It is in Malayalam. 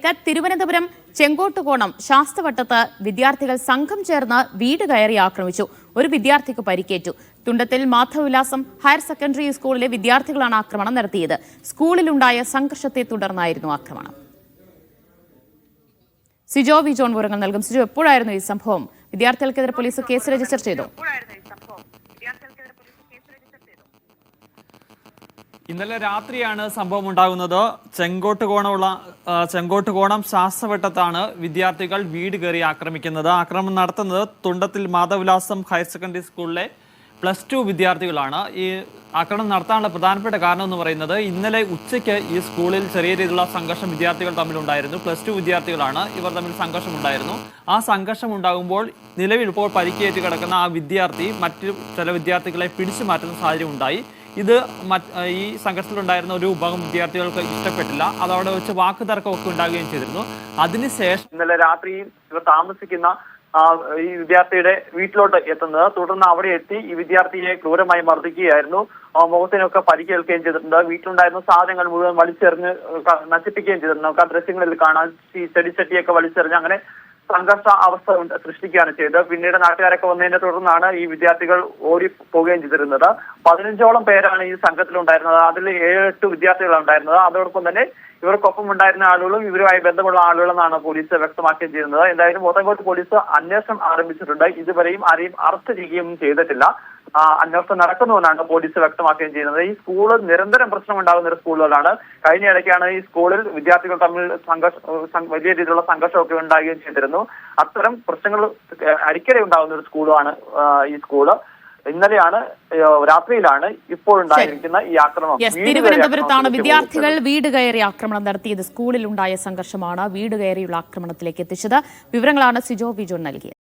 വാർത്തയിലേക്ക്. തിരുവനന്തപുരം ചെങ്കോട്ടുകോണം ശാസ്തവട്ടത്ത് വിദ്യാർത്ഥികൾ സംഘം ചേർന്ന് വീട് കയറി ആക്രമിച്ചു. ഒരു വിദ്യാർത്ഥിക്ക് പരിക്കേറ്റു. തുണ്ടത്തിൽ മാധവവിലാസം ഹയർ സെക്കൻഡറി സ്കൂളിലെ വിദ്യാർത്ഥികളാണ് ആക്രമണം നടത്തിയത്. സ്കൂളിലുണ്ടായ സംഘർഷത്തെ തുടർന്നായിരുന്നു ആക്രമണം. സിജോ വി ജോൺ വിവരങ്ങൾ നൽകും. സിജോ, എപ്പോഴായിരുന്നു ഈ സംഭവം? വിദ്യാർത്ഥികൾക്കെതിരെ പോലീസ് കേസ് രജിസ്റ്റർ ചെയ്തു. ഇന്നലെ രാത്രിയാണ് സംഭവം ഉണ്ടാകുന്നത്. ചെങ്കോട്ടുകോണം ശാസ്തവട്ടത്താണ് വിദ്യാർത്ഥികൾ വീട് കയറി ആക്രമിക്കുന്നത്. ആക്രമണം നടത്തുന്നത് തുണ്ടത്തിൽ മാധവവിലാസം ഹയർ സെക്കൻഡറി സ്കൂളിലെ +2 വിദ്യാർത്ഥികളാണ്. ഈ ആക്രമണം നടത്താനുള്ള പ്രധാനപ്പെട്ട കാരണം എന്ന് പറയുന്നത് ഇന്നലെ ഉച്ചയ്ക്ക് ഈ സ്കൂളിൽ ചെറിയ രീതിയിലുള്ള സംഘർഷം വിദ്യാർത്ഥികൾ തമ്മിലുണ്ടായിരുന്നു. +2 വിദ്യാർത്ഥികളാണ്. ഇവർ തമ്മിൽ സംഘർഷം ഉണ്ടായിരുന്നു. ആ സംഘർഷം ഉണ്ടാകുമ്പോൾ നിലവിൽ ഇപ്പോൾ പരിക്കേറ്റ് കിടക്കുന്ന ആ വിദ്യാർത്ഥി മറ്റു ചില വിദ്യാർത്ഥികളെ പിടിച്ചു മാറ്റുന്ന സാഹചര്യം ഉണ്ടായി. ഇത് ഈ സംഘർഷത്തിലുണ്ടായിരുന്ന ഒരു വിഭാഗം വിദ്യാർത്ഥികൾക്ക് ഇഷ്ടപ്പെട്ടില്ല. അതവിടെ വെച്ച് വാക്കുതർക്കമൊക്കെ ഉണ്ടാകുകയും ചെയ്തിരുന്നു. അതിനുശേഷം ഇന്നലെ രാത്രി ഇവർ താമസിക്കുന്ന ഈ വിദ്യാർത്ഥിയുടെ വീട്ടിലോട്ട് എത്തുന്നത്. തുടർന്ന് അവിടെ എത്തി ഈ വിദ്യാർത്ഥിയെ ക്രൂരമായി മർദ്ദിക്കുകയായിരുന്നു. മുഖത്തിനൊക്കെ പരിക്കേൽക്കുകയും ചെയ്തിട്ടുണ്ട്. വീട്ടിലുണ്ടായിരുന്ന സാധനങ്ങൾ മുഴുവൻ വലിച്ചെറിഞ്ഞ് നശിപ്പിക്കുകയും ചെയ്തിട്ടുണ്ട്. നമുക്ക് ആ ദൃശ്യങ്ങളിൽ കാണാൻ ഈ ചെടിച്ചട്ടിയൊക്കെ വലിച്ചെറിഞ്ഞ് അങ്ങനെ സംഘർഷ അവസ്ഥ സൃഷ്ടിക്കുകയാണ് ചെയ്തത്. പിന്നീട് നാട്ടുകാരൊക്കെ വന്നതിനെ തുടർന്നാണ് ഈ വിദ്യാർത്ഥികൾ ഓടി പോവുകയും ചെയ്തിരുന്നത്. 15ഓളം പേരാണ് ഈ സംഘത്തിലുണ്ടായിരുന്നത്. അതിൽ 7-8 വിദ്യാർത്ഥികളാണ് ഉണ്ടായിരുന്നത്. അതോടൊപ്പം തന്നെ ഇവർക്കൊപ്പം ഉണ്ടായിരുന്ന ആളുകളും ഇവരുമായി ബന്ധമുള്ള ആളുകളെന്നാണ് പോലീസ് വ്യക്തമാക്കുകയും ചെയ്യുന്നത്. എന്തായാലും പോത്തൻകോട്ട് പോലീസ് അന്വേഷണം ആരംഭിച്ചിട്ടുണ്ട്. ഇതുവരെയും ആരെയും അറസ്റ്റ് ചെയ്യുകയും ചെയ്തിട്ടില്ല. അന്വേഷണം നടക്കുന്നുവെന്നാണ് പോലീസ് വ്യക്തമാക്കുകയും ചെയ്യുന്നത്. ഈ സ്കൂള് നിരന്തരം പ്രശ്നമുണ്ടാകുന്ന ഒരു സ്കൂളുകളാണ്. കഴിഞ്ഞ ഇടയ്ക്കാണ് ഈ സ്കൂളിൽ വിദ്യാർത്ഥികൾ തമ്മിൽ വലിയ രീതിയിലുള്ള സംഘർഷമൊക്കെ ഉണ്ടാകുകയും ചെയ്തിരുന്നു. അത്തരം പ്രശ്നങ്ങൾ അടിക്കടി ഉണ്ടാകുന്ന ഒരു സ്കൂളാണ് ഈ സ്കൂള്. ഇന്നലെയാണ് രാത്രിയിലാണ് ഇപ്പോഴുണ്ടായിരിക്കുന്ന ഈ ആക്രമണം. തിരുവനന്തപുരത്താണ് വിദ്യാർത്ഥികൾ വീട് കയറി ആക്രമണം നടത്തിയത്. സ്കൂളിലുണ്ടായ സംഘർഷമാണ് വീട് കയറിയുള്ള ആക്രമണത്തിലേക്ക് എത്തിച്ചത്. വിവരങ്ങളാണ് സിജോ വി ജോൺ നൽകിയത്.